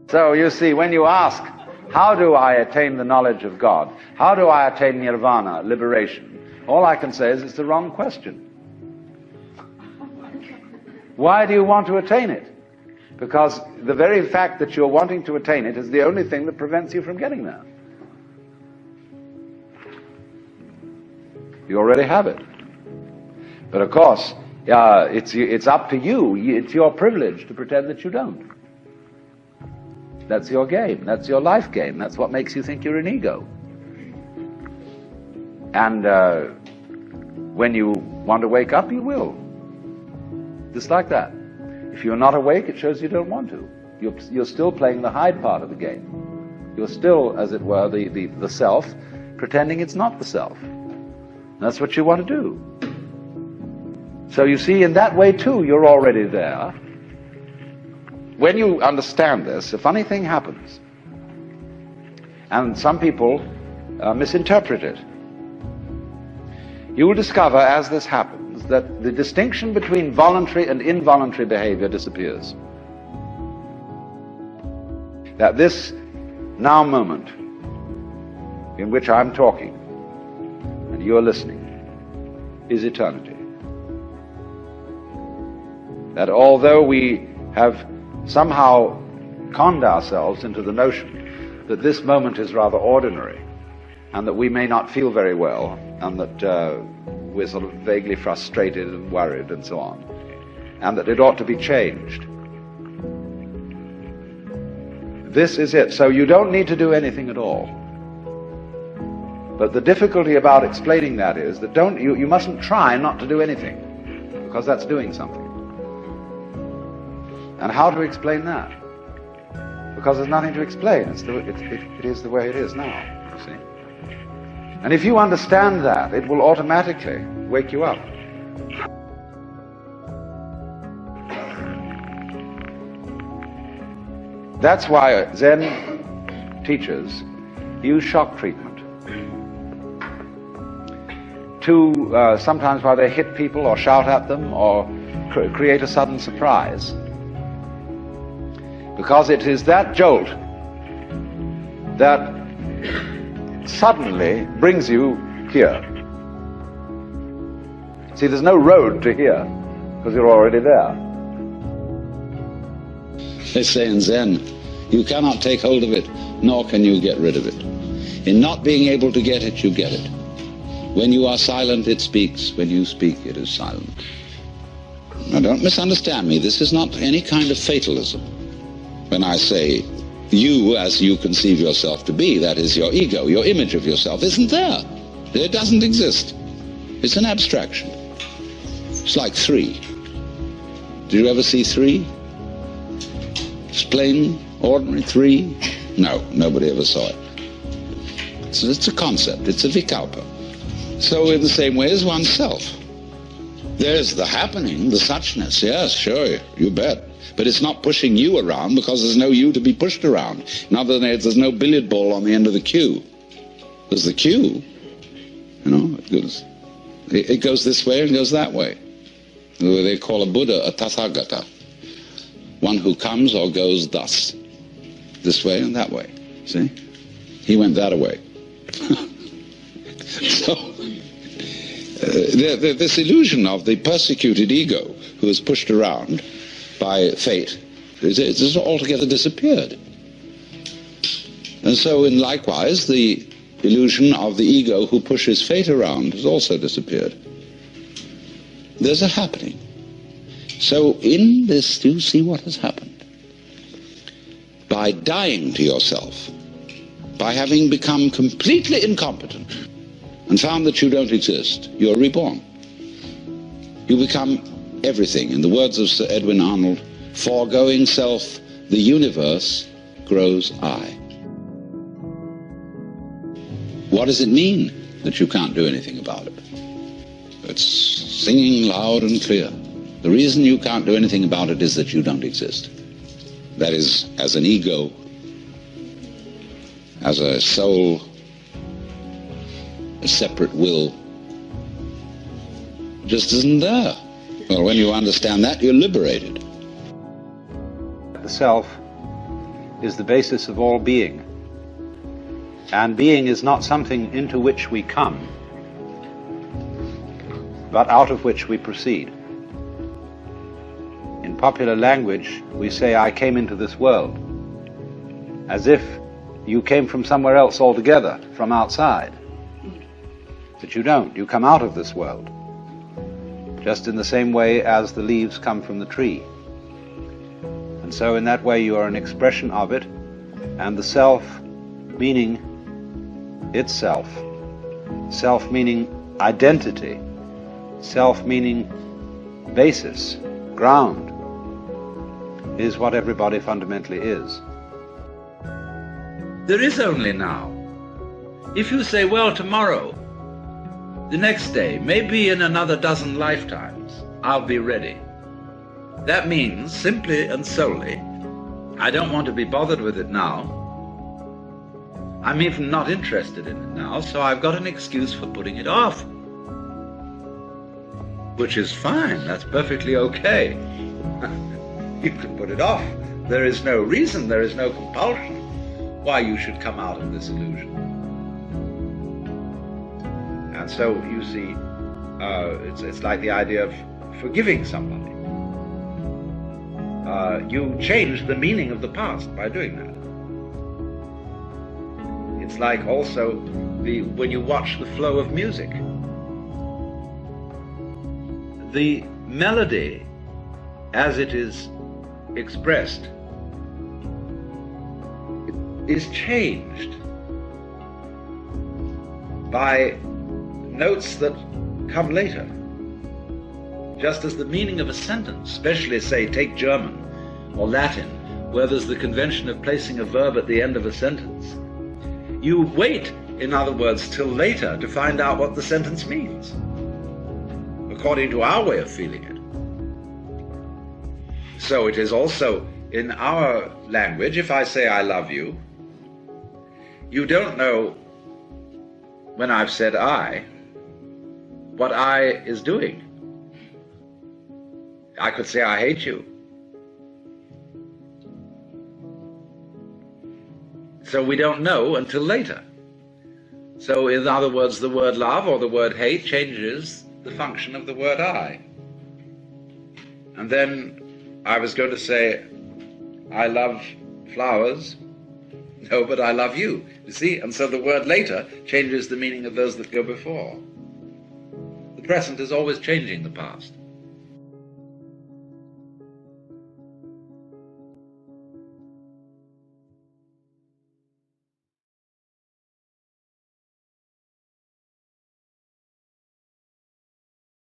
So you see, when you ask, how do I attain the knowledge of God? How do I attain nirvana, liberation? All I can say is it's the wrong question. Why do you want to attain it? Because the very fact that you're wanting to attain it is the only thing that prevents you from getting there. You already have it. But of course, it's up to you. It's your privilege to pretend that you don't. That's your game. That's your life game. That's what makes you think you're an ego. And when you want to wake up, you will. Just like that. If you're not awake, it shows you don't want to. You're still playing the hide part of the game. You're still, as it were, the self, pretending it's not the self. That's what you want to do. So you see, in that way too, you're already there. When you understand this, a funny thing happens. And some people misinterpret it. You will discover, as this happens, that the distinction between voluntary and involuntary behavior disappears. That this now moment in which I'm talking and you're listening is eternity. That although we have somehow conned ourselves into the notion that this moment is rather ordinary and that we may not feel very well and that we're sort of vaguely frustrated and worried and so on, and that it ought to be changed. This is it. So you don't need to do anything at all. But the difficulty about explaining that is that you mustn't try not to do anything, because that's doing something. And how to explain that? Because there's nothing to explain. It is the way it is now, you see. And if you understand that, it will automatically wake you up. That's why Zen teachers use shock treatment to sometimes why they hit people or shout at them or create a sudden surprise. Because it is that jolt that suddenly brings you here. See, there's no road to here, because you're already there. They say in Zen, you cannot take hold of it, nor can you get rid of it. In not being able to get it, you get it. When you are silent, it speaks. When you speak, it is silent. Now, don't misunderstand me. This is not any kind of fatalism. When I say you as you conceive yourself to be, that is your ego, your image of yourself, isn't there. It doesn't exist. It's an abstraction. It's like 3. Did you ever see 3? It's plain, ordinary 3? No, nobody ever saw it. So it's a concept, it's a vikalpa. So in the same way as oneself. There's the happening, the suchness, yes, sure, you bet. But it's not pushing you around because there's no you to be pushed around. In other words, there's no billiard ball on the end of the queue. There's the queue, you know, it goes this way and goes that way. They call a Buddha a Tathagata, one who comes or goes thus, this way and that way, see? He went that way. So, this illusion of the persecuted ego who is pushed around by fate is altogether disappeared. And so, in likewise, the illusion of the ego who pushes fate around has also disappeared. There's a happening. So in this, do you see what has happened? By dying to yourself, by having become completely incompetent and found that you don't exist, you're reborn. You become everything. In the words of Sir Edwin Arnold, foregoing self, the universe grows I. What does it mean that you can't do anything about it? It's singing loud and clear. The reason you can't do anything about it is that you don't exist. That is, as an ego, as a soul, a separate will, just isn't there. Well, when you understand that, you're liberated. The self is the basis of all being. And being is not something into which we come, but out of which we proceed. In popular language, we say, I came into this world, as if you came from somewhere else altogether, from outside. But you don't. You come out of this world, just in the same way as the leaves come from the tree. And so in that way you are an expression of it, and the self meaning itself, self meaning identity, self meaning basis, ground, is what everybody fundamentally is. There is only now. If you say, well, tomorrow, the next day, maybe in another dozen lifetimes, I'll be ready. That means, simply and solely, I don't want to be bothered with it now. I'm even not interested in it now, so I've got an excuse for putting it off. Which is fine, that's perfectly okay. You can put it off. There is no reason, there is no compulsion why you should come out of this illusion. And so, you see, it's like the idea of forgiving somebody. You change the meaning of the past by doing that. It's like also when you watch the flow of music. The melody, as it is expressed, is changed by notes that come later. Just as the meaning of a sentence, especially, say, take German or Latin, where there's the convention of placing a verb at the end of a sentence, you wait, in other words, till later to find out what the sentence means, according to our way of feeling it. So it is also in our language, if I say I love you, you don't know, when I've said I, what I is doing. I could say I hate you. So we don't know until later. So in other words, the word love or the word hate changes the function of the word I. And then I was going to say, I love flowers. No, but I love you. You see? And so the word later changes the meaning of those that go before. The present is always changing the past.